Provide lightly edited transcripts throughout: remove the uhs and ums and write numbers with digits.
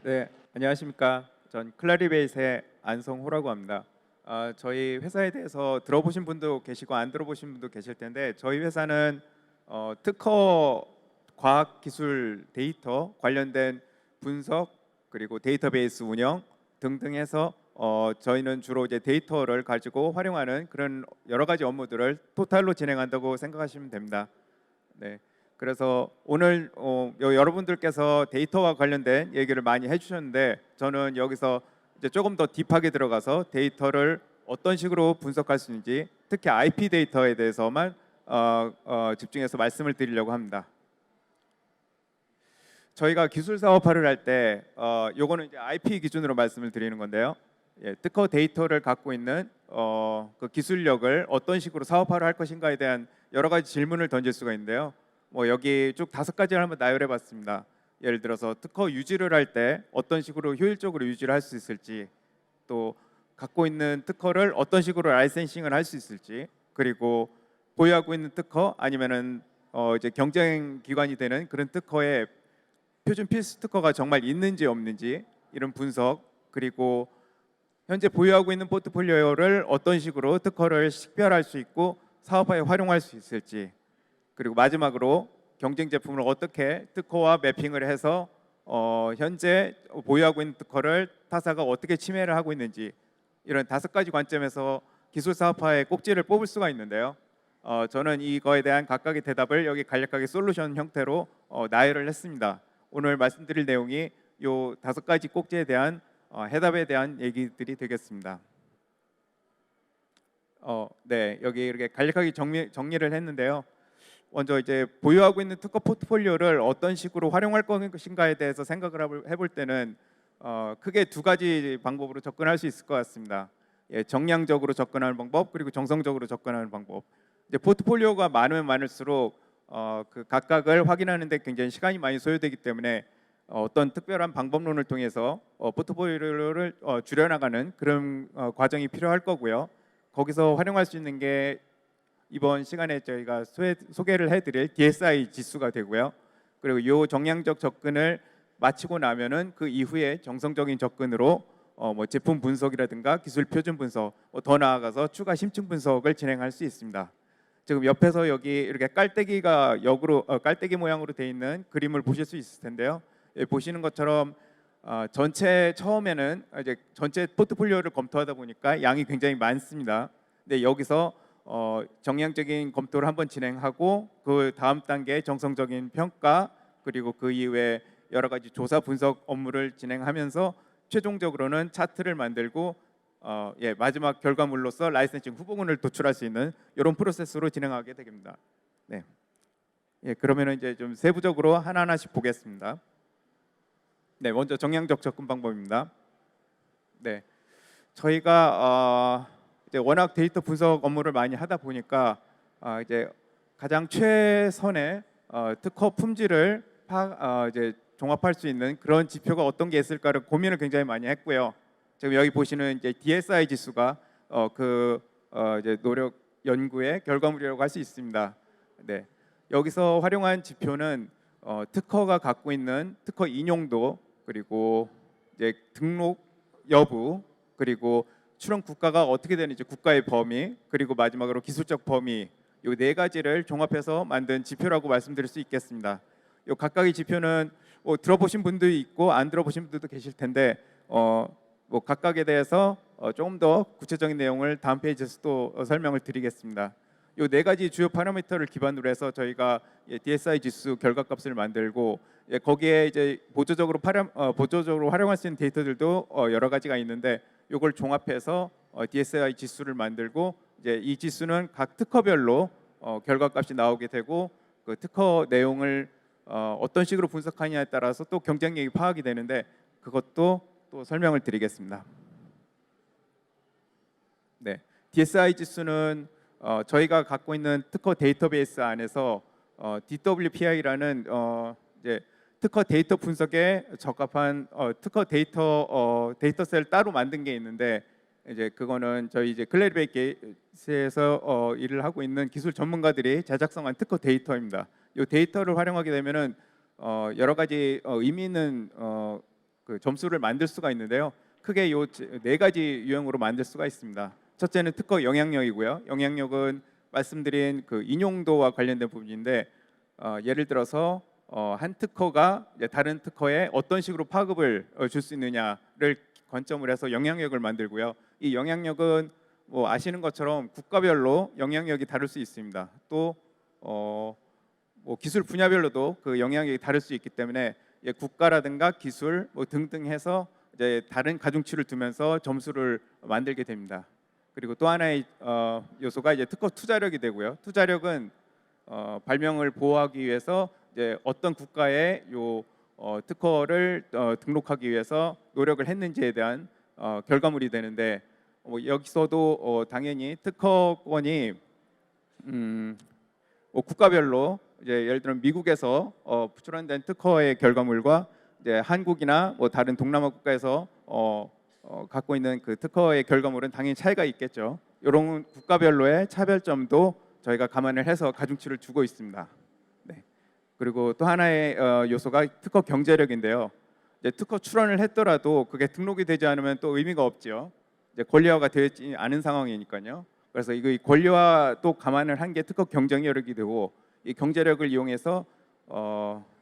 네, 안녕하십니까. 전 클라리베이스의 안성호라고 합니다. 저희 회사에 대해서 들어보신 분도 계시고 안 들어보신 분도 계실 텐데 저희 회사는 특허 과학기술 데이터 관련된 분석 그리고 데이터베이스 운영 등등 해서 저희는 주로 이제 데이터를 가지고 활용하는 그런 여러 가지 업무들을 토탈로 진행한다고 생각하시면 됩니다. 네. 그래서 오늘 여러분들께서 데이터와 관련된 얘기를 많이 해주셨는데 저는 여기서 이제 조금 더 딥하게 들어가서 데이터를 어떤 식으로 분석할 수 있는지 특히 IP 데이터에 대해서만 집중해서 말씀을 드리려고 합니다. 저희가 기술 사업화를 할 때 요거는 이제 IP 기준으로 말씀을 드리는 건데요. 예, 특허 데이터를 갖고 있는 그 기술력을 어떤 식으로 사업화를 할 것인가에 대한 여러 가지 질문을 던질 수가 있는데요. 뭐 여기 쭉 5가지를 한번 나열해봤습니다. 예를 들어서 특허 유지를 할 때 어떤 식으로 효율적으로 유지를 할 수 있을지, 또 갖고 있는 특허를 어떤 식으로 라이센싱을 할 수 있을지, 그리고 보유하고 있는 특허 아니면은 이제 경쟁 기관이 되는 그런 특허에 표준 필수 특허가 정말 있는지 없는지 이런 분석, 그리고 현재 보유하고 있는 포트폴리오를 어떤 식으로 특허를 식별할 수 있고 사업화에 활용할 수 있을지, 그리고 마지막으로 경쟁 제품을 어떻게 특허와 매핑을 해서 현재 보유하고 있는 특허를 타사가 어떻게 침해를 하고 있는지, 이런 5가지 관점에서 기술 사업화의 꼭지를 뽑을 수가 있는데요. 저는 이거에 대한 각각의 대답을 여기 간략하게 솔루션 형태로 나열을 했습니다. 오늘 말씀드릴 내용이 요 5가지 꼭지에 대한 해답에 대한 얘기들이 되겠습니다. 네, 여기 이렇게 간략하게 정리를 했는데요. 먼저 이제 보유하고 있는 특허 포트폴리오를 어떤 식으로 활용할 것인가에 대해서 생각을 해볼 때는 크게 2가지 방법으로 접근할 수 있을 것 같습니다. 예, 정량적으로 접근하는 방법, 그리고 정성적으로 접근하는 방법. 이제 포트폴리오가 많으면 많을수록 그 각각을 확인하는 데 굉장히 시간이 많이 소요되기 때문에 어떤 특별한 방법론을 통해서 포트폴리오를 줄여나가는 그런 과정이 필요할 거고요. 거기서 활용할 수 있는 게 이번 시간에 저희가 소개를 해드릴 DSI 지수가 되고요. 그리고 이 정량적 접근을 마치고 나면은 그 이후에 정성적인 접근으로 뭐 제품 분석이라든가 기술 표준 분석, 더 나아가서 추가 심층 분석을 진행할 수 있습니다. 지금 옆에서 여기 이렇게 깔때기가 역으로 깔때기 모양으로 되어 있는 그림을 보실 수 있을 텐데요. 예, 보시는 것처럼 전체 처음에는 이제 전체 포트폴리오를 검토하다 보니까 양이 굉장히 많습니다. 근데 여기서 정량적인 검토를 한번 진행하고 그 다음 단계 정성적인 평가, 그리고 그 이후에 여러 가지 조사 분석 업무를 진행하면서 최종적으로는 차트를 만들고 예, 마지막 결과물로서 라이센싱 후보군을 도출할 수 있는 이런 프로세스로 진행하게 됩니다. 네, 예, 그러면은 이제 좀 세부적으로 하나하나씩 보겠습니다. 네, 먼저 정량적 접근 방법입니다. 네, 저희가 이제 워낙 데이터 분석 업무를 많이 하다 보니까 이제 가장 최선의 특허 품질을 이제 종합할 수 있는 그런 지표가 어떤 게 있을까를 고민을 굉장히 많이 했고요. 지금 여기 보시는 이제 DSI 지수가 이제 노력 연구의 결과물이라고 할 수 있습니다. 네, 여기서 활용한 지표는 특허가 갖고 있는 특허 인용도, 그리고 이제 등록 여부, 그리고 출원 국가가 어떻게 되는지 국가의 범위, 그리고 마지막으로 기술적 범위, 이 4가지를 종합해서 만든 지표라고 말씀드릴 수 있겠습니다. 이 각각의 지표는 들어보신 분도 있고 안 들어보신 분들도 계실 텐데 뭐 각각에 대해서 조금 더 구체적인 내용을 다음 페이지에서 또 설명을 드리겠습니다. 이 4가지 주요 파라미터를 기반으로 해서 저희가 DSI 지수 결과값을 만들고, 거기에 이제 보조적으로 활용할 수 있는 데이터들도 여러 가지가 있는데 이걸 종합해서 DSI 지수를 만들고, 이제 이 지수는 각 특허별로 결과값이 나오게 되고, 그 특허 내용을 어떤 식으로 분석하냐에 따라서 또 경쟁력이 파악이 되는데 그것도 또 설명을 드리겠습니다. 네, DSI 지수는 저희가 갖고 있는 특허 데이터베이스 안에서 DWPI라는 이제 특허 데이터 분석에 적합한 특허 데이터셋을 따로 만든 게 있는데, 이제 그거는 저희 이제 클래리베이스에서 일을 하고 있는 기술 전문가들이 제작성한 특허 데이터입니다. 이 데이터를 활용하게 되면은 여러 가지 의미 있는 그 점수를 만들 수가 있는데요. 크게 요 네 가지 유형으로 만들 수가 있습니다. 첫째는 특허 영향력이고요. 영향력은 말씀드린 그 인용도와 관련된 부분인데 예를 들어서 한 특허가 이제 다른 특허에 어떤 식으로 파급을 줄 수 있느냐를 관점을 해서 영향력을 만들고요. 이 영향력은 뭐 아시는 것처럼 국가별로 영향력이 다를 수 있습니다. 또 뭐 기술 분야별로도 그 영향력이 다를 수 있기 때문에 국가라든가 기술 뭐 등등 해서 이제 다른 가중치를 두면서 점수를 만들게 됩니다. 그리고 또 하나의 요소가 이제 특허 투자력이 되고요. 투자력은 발명을 보호하기 위해서 이제 어떤 국가에 요 특허를 등록하기 위해서 노력을 했는지에 대한 결과물이 되는데 여기서도 당연히 특허권이 뭐 국가별로 이제 예를 들면 미국에서 출원된 특허의 결과물과 이제 한국이나 뭐 다른 동남아 국가에서 갖고 있는 그 특허의 결과물은 당연히 차이가 있겠죠. 이런 국가별로의 차별점도 저희가 감안을 해서 가중치를 주고 있습니다. 네. 그리고 또 하나의 요소가 특허 경제력인데요. 이제 특허 출원을 했더라도 그게 등록이 되지 않으면 또 의미가 없죠. 이제 권리화가 되지 않은 상황이니까요. 그래서 이거 권리화도 감안을 한 게 특허 경쟁력이 되고 이 경제력을 이용해서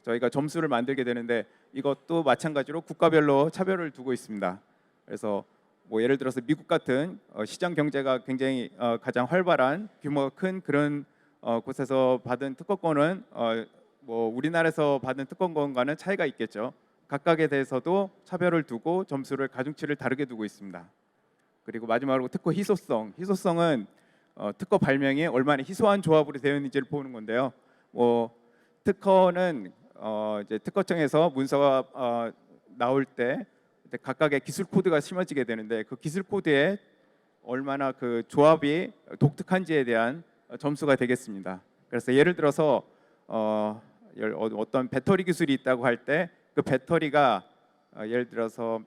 저희가 점수를 만들게 되는데 이것도 마찬가지로 국가별로 차별을 두고 있습니다. 그래서 뭐 예를 들어서 미국 같은 시장 경제가 굉장히 가장 활발한 규모가 큰 그런 곳에서 받은 특허권은 뭐 우리나라에서 받은 특허권과는 차이가 있겠죠. 각각에 대해서도 차별을 두고 점수를 가중치를 다르게 두고 있습니다. 그리고 마지막으로 특허 희소성. 희소성은 특허 발명이 얼마나 희소한 조합으로 되어 있는지를 보는 건데요. 뭐 특허는 이제 특허청에서 문서가 나올 때 각각의 기술 코드가 심어지게 되는데 그 기술 코드에 얼마나 그 조합이 독특한지에 대한 점수가 되겠습니다. 그래서 예를 들어서 어떤 배터리 기술이 있다고 할 때 그 배터리가 예를 들어서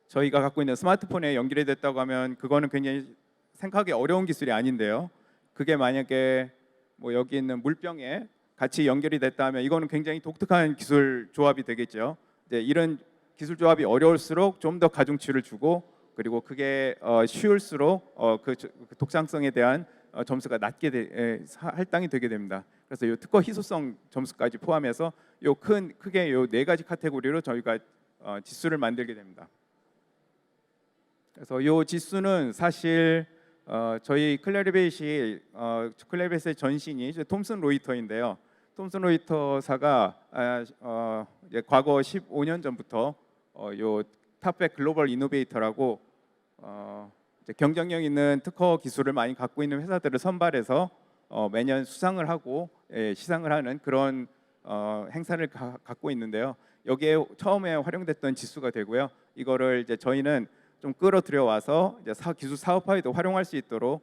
저희가 갖고 있는 스마트폰에 연결이 됐다고 하면 그거는 굉장히 생각하기 어려운 기술이 아닌데요. 그게 만약에 뭐 여기 있는 물병에 같이 연결이 됐다 하면 이거는 굉장히 독특한 기술 조합이 되겠죠. 이제 이런 기술 조합이 어려울수록 좀 더 가중치를 주고 그리고 그게 쉬울수록 그 독창성에 대한 점수가 낮게 할당이 되게 됩니다. 그래서 이 특허 희소성 점수까지 포함해서 크게 요 네 가지 카테고리로 저희가 지수를 만들게 됩니다. 그래서 이 지수는 사실 저희 클래리베이트의 전신이 톰슨 로이터인데요. 톰슨 로이터사가 과거 15년 전부터 요 탑100 글로벌 이노베이터라고 경쟁력 있는 특허 기술을 많이 갖고 있는 회사들을 선발해서 매년 수상을 하고 시상을 하는 그런 행사를 갖고 있는데요. 여기에 처음에 활용됐던 지수가 되고요. 이거를 이제 저희는 좀 끌어들여 와서 이제 기술 사업화에도 활용할 수 있도록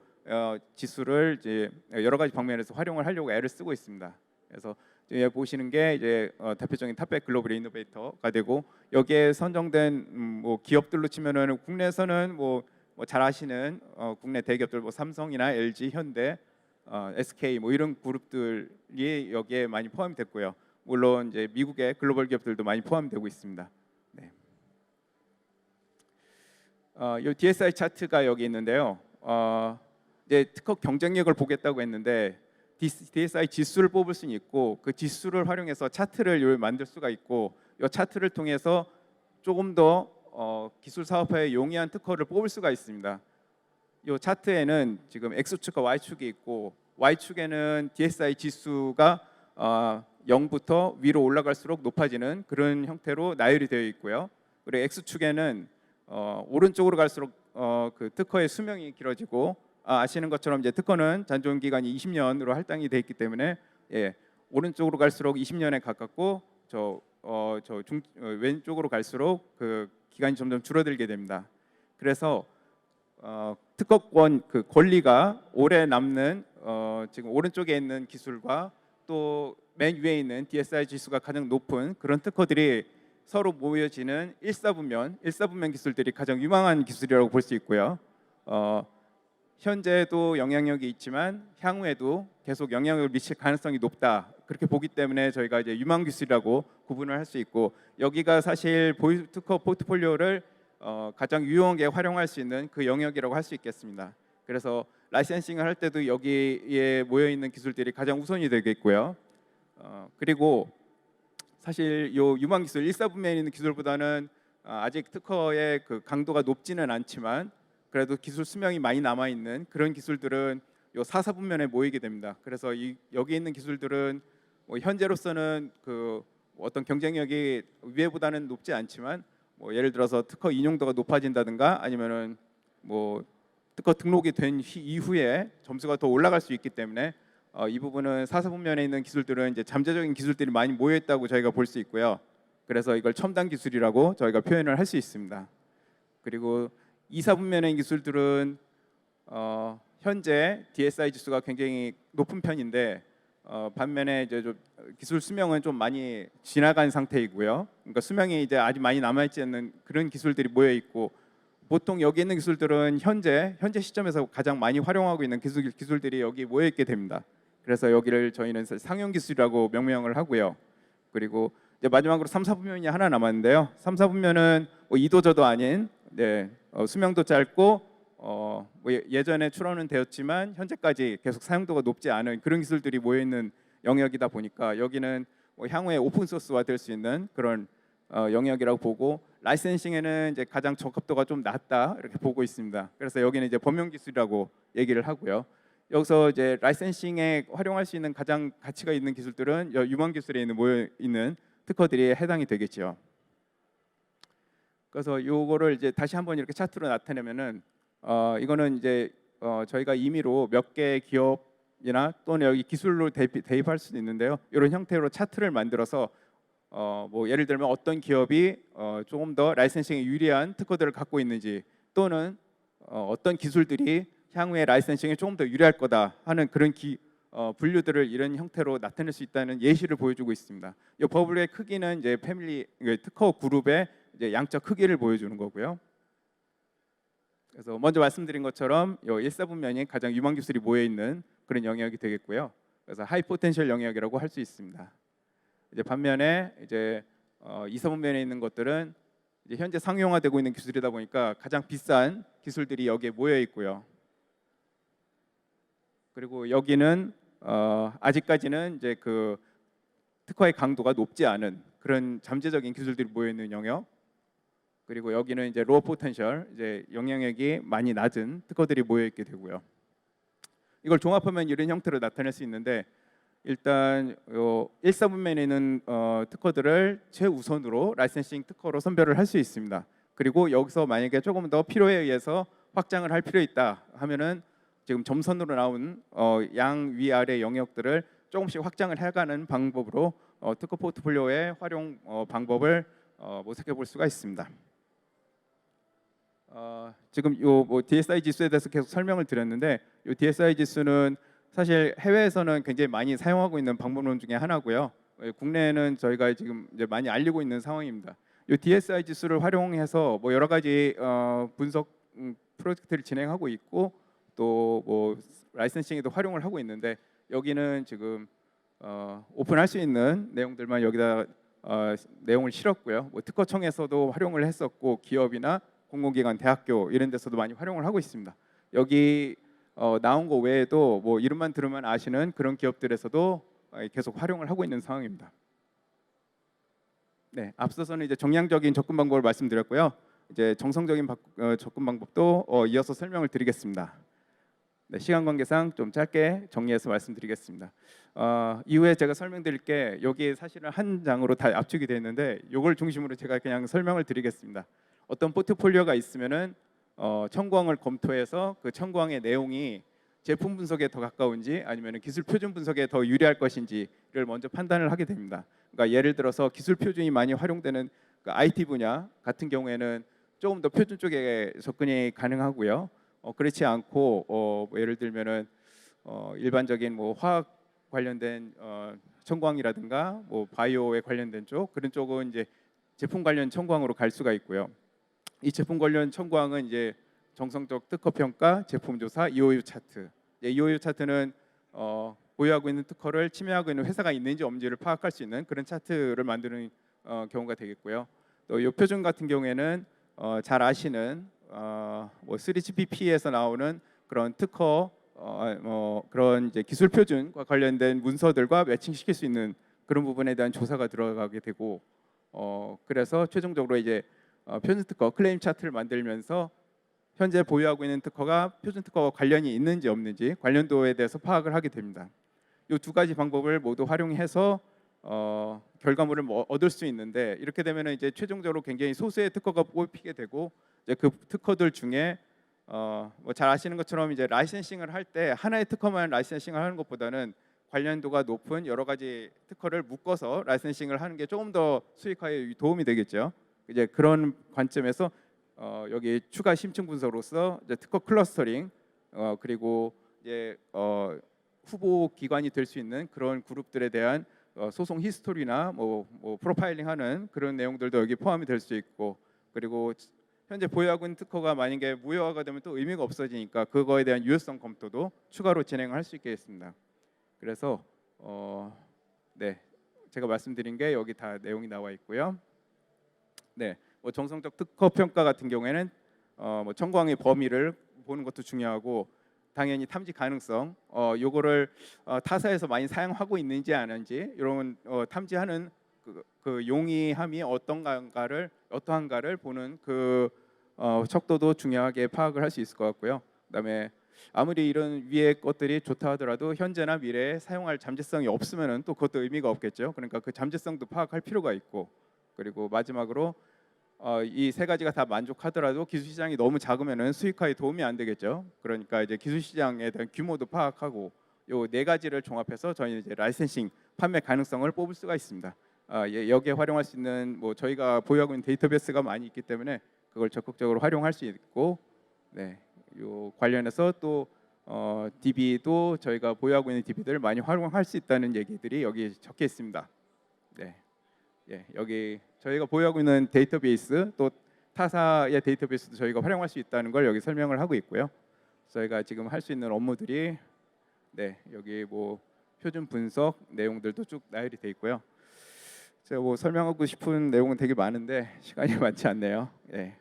지수를 이제 여러 가지 방면에서 활용을 하려고 애를 쓰고 있습니다. 그래서 여기 보시는 게 이제 대표적인 탑100 글로벌 이노베이터가 되고 여기에 선정된 뭐 기업들로 치면은 국내에서는 뭐 잘 아시는 국내 대기업들 뭐 삼성이나 LG, 현대, SK 뭐 이런 그룹들이 여기에 많이 포함됐고요. 물론 이제 미국의 글로벌 기업들도 많이 포함되고 있습니다. 네. 이 DSI 차트가 여기 있는데요. 이제 특허 경쟁력을 보겠다고 했는데 DSI 지수를 뽑을 수는 있고 그 지수를 활용해서 차트를 만들 수가 있고 이 차트를 통해서 조금 더 기술 사업화에 용이한 특허를 뽑을 수가 있습니다. 이 차트에는 지금 X축과 Y축이 있고 Y축에는 DSI 지수가 0부터 위로 올라갈수록 높아지는 그런 형태로 나열이 되어 있고요. 그리고 X축에는 오른쪽으로 갈수록 그 특허의 수명이 길어지고 아시는 것처럼 이제 특허는 잔존 기간이 20년으로 할당이 돼 있기 때문에 오른쪽으로 갈수록 20년에 가깝고 왼쪽으로 갈수록 그 기간이 점점 줄어들게 됩니다. 그래서 특허권 그 권리가 오래 남는 지금 오른쪽에 있는 기술과 또 맨 위에 있는 DSI 지수가 가장 높은 그런 특허들이 서로 모여지는 일사분면 기술들이 가장 유망한 기술이라고 볼 수 있고요. 현재도 영향력이 있지만 향후에도 계속 영향력을 미칠 가능성이 높다. 그렇게 보기 때문에 저희가 이제 유망 기술이라고 구분을 할 수 있고, 여기가 사실 보유 특허 포트폴리오를 가장 유용하게 활용할 수 있는 그 영역이라고 할 수 있겠습니다. 그래서 라이센싱을 할 때도 여기에 모여 있는 기술들이 가장 우선이 되겠고요. 그리고 사실 요 유망 기술 1사분면에 있는 기술보다는 아직 특허의 그 강도가 높지는 않지만 그래도 기술 수명이 많이 남아 있는 그런 기술들은 요 4사분면에 모이게 됩니다. 그래서 여기 있는 기술들은 뭐 현재로서는 그 어떤 경쟁력이 위에보다는 높지 않지만 뭐 예를 들어서 특허 인용도가 높아진다든가 아니면은 뭐 특허 등록이 된 이후에 점수가 더 올라갈 수 있기 때문에 이 부분은 4사분면에 있는 기술들은 이제 잠재적인 기술들이 많이 모여 있다고 저희가 볼 수 있고요. 그래서 이걸 첨단 기술이라고 저희가 표현을 할 수 있습니다. 그리고 2사분면의 기술들은 현재 DSI 지수가 굉장히 높은 편인데 반면에 이제 좀 기술 수명은 좀 많이 지나간 상태이고요. 그러니까 수명이 이제 아직 많이 남아있지 않는 그런 기술들이 모여 있고, 보통 여기 있는 기술들은 현재 시점에서 가장 많이 활용하고 있는 기술들이 여기 모여 있게 됩니다. 그래서 여기를 저희는 상용 기술이라고 명명을 하고요. 그리고 이제 마지막으로 3사분면이 하나 남았는데요. 3사분면은 뭐 이도저도 아닌 수명도 짧고 뭐 예전에 출원은 되었지만 현재까지 계속 사용도가 높지 않은 그런 기술들이 모여 있는 영역이다 보니까 여기는 뭐 향후에 오픈 소스화 될 수 있는 그런 영역이라고 보고, 라이센싱에는 이제 가장 적합도가 좀 낮다 이렇게 보고 있습니다. 그래서 여기는 이제 범용 기술이라고 얘기를 하고요. 여기서 이제 라이센싱에 활용할 수 있는 가장 가치가 있는 기술들은 유망 기술에 모여 있는 특허들이 해당이 되겠죠. 그래서 요거를 이제 다시 한번 이렇게 차트로 나타내면은 이거는 이제 저희가 임의로 몇 개의 기업이나 또는 여기 기술로 대입할 수도 있는데요. 이런 형태로 차트를 만들어서 뭐 예를 들면 어떤 기업이 조금 더 라이센싱에 유리한 특허들을 갖고 있는지, 또는 어떤 기술들이 향후에 라이센싱에 조금 더 유리할 거다 하는 그런 분류들을 이런 형태로 나타낼 수 있다는 예시를 보여주고 있습니다. 이 버블의 크기는 이제 특허 그룹의 이제 양적 크기를 보여주는 거고요. 그래서 먼저 말씀드린 것처럼 이 1사분면이 가장 유망 기술이 모여 있는 그런 영역이 되겠고요. 그래서 하이 포텐셜 영역이라고 할 수 있습니다. 이제 반면에 이제 2사분면에 있는 것들은 이제 현재 상용화되고 있는 기술이다 보니까 가장 비싼 기술들이 여기에 모여 있고요. 그리고 여기는 아직까지는 이제 그 특허의 강도가 높지 않은 그런 잠재적인 기술들이 모여 있는 영역. 그리고 여기는 이제 로어 포텐셜, 이제 영향력이 많이 낮은 특허들이 모여 있게 되고요. 이걸 종합하면 이런 형태로 나타낼 수 있는데, 일단 1사분면에 있는 특허들을 최우선으로 라이센싱 특허로 선별을 할 수 있습니다. 그리고 여기서 만약에 조금 더 필요에 의해서 확장을 할 필요 있다 하면은 지금 점선으로 나온 양 위아래 영역들을 조금씩 확장을 해가는 방법으로 특허 포트폴리오의 활용 방법을 모색해 볼 수가 있습니다. 지금 뭐 DSI 지수에 대해서 계속 설명을 드렸는데, 이 DSI 지수는 사실 해외에서는 굉장히 많이 사용하고 있는 방법론 중에 하나고요. 국내에는 저희가 지금 이제 많이 알리고 있는 상황입니다. 이 DSI 지수를 활용해서 뭐 여러 가지 분석 프로젝트를 진행하고 있고, 또 뭐 라이센싱에도 활용을 하고 있는데, 여기는 지금 오픈할 수 있는 내용들만 여기다 내용을 실었고요. 뭐 특허청에서도 활용을 했었고, 기업이나 공공기관, 대학교 이런 데서도 많이 활용을 하고 있습니다. 여기 나온 거 외에도 뭐 이름만 들으면 아시는 그런 기업들에서도 계속 활용을 하고 있는 상황입니다. 네, 앞서서는 이제 정량적인 접근 방법을 말씀드렸고요. 이제 정성적인 접근 방법도 이어서 설명을 드리겠습니다. 네, 시간 관계상 좀 짧게 정리해서 말씀드리겠습니다. 이후에 제가 설명드릴 게 여기 사실은 한 장으로 다 압축이 되어 있는데, 이걸 중심으로 제가 그냥 설명을 드리겠습니다. 어떤 포트폴리오가 있으면은 청구항을 검토해서 그 청구항의 내용이 제품 분석에 더 가까운지 아니면 기술 표준 분석에 더 유리할 것인지를 먼저 판단을 하게 됩니다. 그러니까 예를 들어서 기술 표준이 많이 활용되는 그 IT 분야 같은 경우에는 조금 더 표준 쪽에 접근이 가능하고요. 그렇지 않고 뭐 예를 들면은 일반적인 뭐 화학 관련된 청구항이라든가 뭐 바이오에 관련된 쪽, 그런 쪽은 이제 제품 관련 청구항으로 갈 수가 있고요. 이 제품 관련 청구항은 이제 정성적 특허 평가, 제품 조사, EOU 차트. EOU 차트는 보유하고 있는 특허를 침해하고 있는 회사가 있는지 없는지를 파악할 수 있는 그런 차트를 만드는 경우가 되겠고요. 또 이 표준 같은 경우에는 잘 아시는 뭐 3GPP에서 나오는 그런 특허 그런 이제 기술 표준과 관련된 문서들과 매칭시킬 수 있는 그런 부분에 대한 조사가 들어가게 되고 그래서 최종적으로 이제 표준 특허 클레임 차트를 만들면서 현재 보유하고 있는 특허가 표준 특허와 관련이 있는지 없는지 관련도에 대해서 파악을 하게 됩니다. 이 두 가지 방법을 모두 활용해서 결과물을 얻을 수 있는데 이렇게 되면 이제 최종적으로 굉장히 소수의 특허가 뽑히게 되고 이제 그 특허들 중에 뭐 잘 아시는 것처럼 이제 라이센싱을 할 때 하나의 특허만 라이센싱을 하는 것보다는 관련도가 높은 여러 가지 특허를 묶어서 라이센싱을 하는 게 조금 더 수익화에 도움이 되겠죠. 이제 그런 관점에서 여기 추가 심층 분석으로서 이제 특허 클러스터링 그리고 이제 후보 기관이 될 수 있는 그런 그룹들에 대한 소송 히스토리나 뭐 프로파일링하는 그런 내용들도 여기 포함이 될 수 있고 그리고 현재 보유하고 있는 특허가 만약에 무효화가 되면 또 의미가 없어지니까 그거에 대한 유효성 검토도 추가로 진행할 수 있겠습니다. 그래서 네 제가 말씀드린 게 여기 다 내용이 나와 있고요. 네, 뭐 정성적 특허 평가 같은 경우에는 뭐 청구항의 범위를 보는 것도 중요하고 당연히 탐지 가능성 요거를 타사에서 많이 사용하고 있는지 아닌지 이런 탐지하는 그 용이함이 어떠한가를 보는 그 척도도 중요하게 파악을 할 수 있을 것 같고요. 그다음에 아무리 이런 위의 것들이 좋다 하더라도 현재나 미래에 사용할 잠재성이 없으면은 또 그것도 의미가 없겠죠. 그러니까 그 잠재성도 파악할 필요가 있고 그리고 마지막으로 이 세 가지가 다 만족하더라도 기술 시장이 너무 작으면은 수익화에 도움이 안 되겠죠. 그러니까 이제 기술 시장에 대한 규모도 파악하고 요 네 가지를 종합해서 저희는 이제 라이센싱 판매 가능성을 뽑을 수가 있습니다. 여기에 활용할 수 있는 뭐 저희가 보유하고 있는 데이터베이스가 많이 있기 때문에 그걸 적극적으로 활용할 수 있고, 네, 요 관련해서 또 DB도 저희가 보유하고 있는 DB들을 많이 활용할 수 있다는 얘기들이 여기 적혀 있습니다. 네, 예, 여기 저희가 보유하고 있는 데이터베이스 또 타사의 데이터베이스도 저희가 활용할 수 있다는 걸 여기 설명을 하고 있고요. 저희가 지금 할 수 있는 업무들이 네, 여기 뭐 표준 분석 내용들도 쭉 나열이 돼 있고요. 제가 뭐 설명하고 싶은 내용은 되게 많은데 시간이 많지 않네요. 예.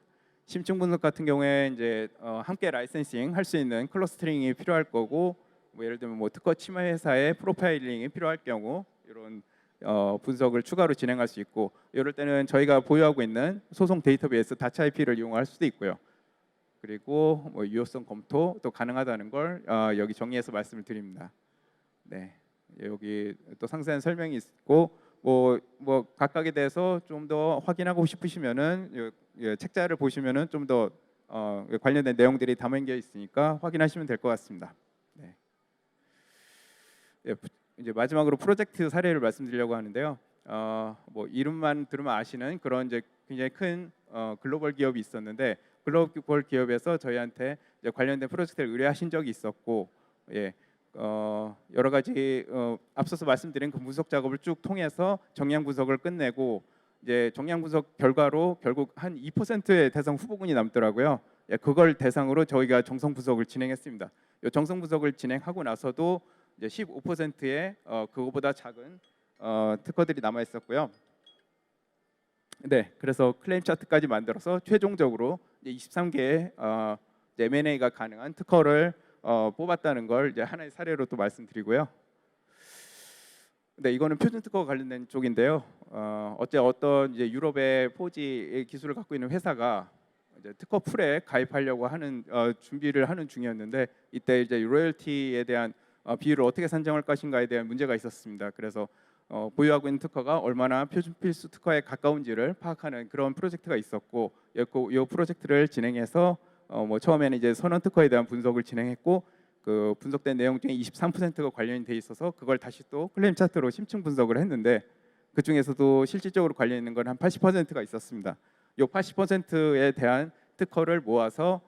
심층 분석 같은 경우에 이제 함께 라이센싱 할 수 있는 클러스터링이 필요할 거고 뭐 예를 들면 뭐 특허 침해 회사의 프로파일링이 필요할 경우 이런 분석을 추가로 진행할 수 있고 이럴 때는 저희가 보유하고 있는 소송 데이터베이스 다차 IP를 이용할 수도 있고요. 그리고 뭐 유효성 검토 또 가능하다는 걸 여기 정리해서 말씀을 드립니다. 네, 여기 또 상세한 설명이 있고 뭐 각각에 대해서 좀 더 확인하고 싶으시면은 책자를 보시면은 좀 더 관련된 내용들이 담겨 있으니까 확인하시면 될 것 같습니다. 네. 예, 이제 마지막으로 프로젝트 사례를 말씀드리려고 하는데요. 뭐 이름만 들으면 아시는 그런 이제 굉장히 큰 글로벌 기업이 있었는데 글로벌 기업에서 저희한테 이제 관련된 프로젝트를 의뢰하신 적이 있었고, 예, 여러 가지 앞서서 말씀드린 그 분석 작업을 쭉 통해서 정량 분석을 끝내고 이제 정량 분석 결과로 결국 한 2%의 대상 후보군이 남더라고요. 예, 그걸 대상으로 저희가 정성 분석을 진행했습니다. 이 정성 분석을 진행하고 나서도 이제 15%의 그거보다 작은 특허들이 남아 있었고요. 네, 그래서 클레임 차트까지 만들어서 최종적으로 23개의 M&A가 가능한 특허를 뽑았다는 걸 이제 하나의 사례로 또 말씀드리고요. 네, 이거는 표준 특허 관련된 쪽인데요. 어떤 이제 유럽의 포지 기술을 갖고 있는 회사가 이제 특허 풀에 가입하려고 하는 준비를 하는 중이었는데 이때 이제 로열티에 대한 비율을 어떻게 산정할 것인가에 대한 문제가 있었습니다. 그래서 보유하고 있는 특허가 얼마나 표준 필수 특허에 가까운지를 파악하는 그런 프로젝트가 있었고, 이 프로젝트를 진행해서 뭐 처음에는 이제 선언 특허에 대한 분석을 진행했고 그 분석된 내용 중에 23%가 관련이 돼 있어서 그걸 다시 또 클레임 차트로 심층 분석을 했는데 그 중에서도 실질적으로 관련 있는 건 한 80%가 있었습니다. 이 80%에 대한 특허를 모아서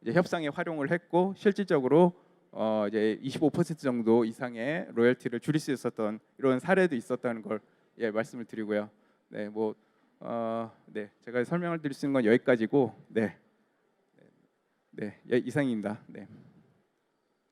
이제 협상에 활용을 했고 실질적으로 이제 25% 정도 이상의 로열티를 줄일 수 있었던 이런 사례도 있었다는 걸 말씀을 드리고요. 네, 뭐 네, 제가 설명을 드릴 수 있는 건 여기까지고, 네, 이상입니다. 네.